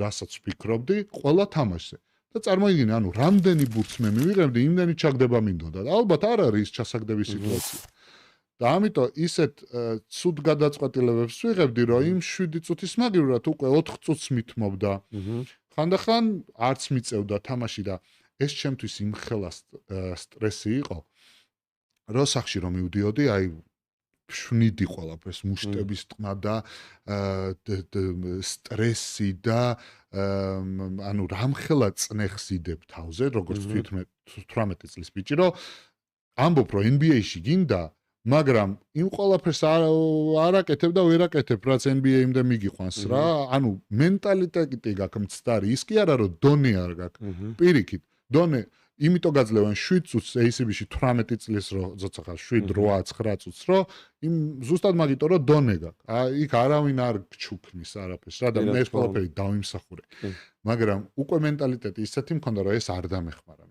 რასაც ვფიქრობდი, ყველა თამაშზე. და წარმოიდგინე, ანუ რამდენი ბურთს მე მივიღებდი, იმდენი ჩაგდება მინდოდა. და ალბათ არ არის ჩასაგდების სიტუაცია. და ამიტომ ისეთ ცუდ გადაწყვეტილებებს ვიღებდი, რომ იმ 7 წუთის მაგივრად უკვე 4 წუთს მithმობდა. ხანდახან არც მიწევდა თამაში და ეს ჩემთვის იმხელა სტრესი იყო, რომ სახში რომ მივდიოდი, აი შვნიდი ყველაფერს, მუშტების ტყმა და სტრესი და ანუ რამხელა წნეხს იდებ თავზე, როგორც 18 წლის ბიჭი, რომ ამბობ, რომ NBA-ში გინდა, მაგრამ იმ ყველაფერს არ აკეთებ და ვერ აკეთებ, რაც NBA-მდე მიგიყვანს რა. ანუ მენტალიტეტი გაქვს მცდარი, ის კი არა, რომ დონე არ გაქვს. პირიქით, დონე იმიტომ გაძლევენ 7 წუთს ACB-ში 18 წლის რო ზოცა 7, 8, 9 წუთს რო იმ ზუსტად მაგიტო რომ დონე გაქვს. იქ არავინ არ გჩუქნის არაფერს რა და მე ეს ყველაფერი დავიმსახურე. მაგრამ უკვე მენტალიტეტი ისეთი მქონდა რომ ეს არ დამეხმარა.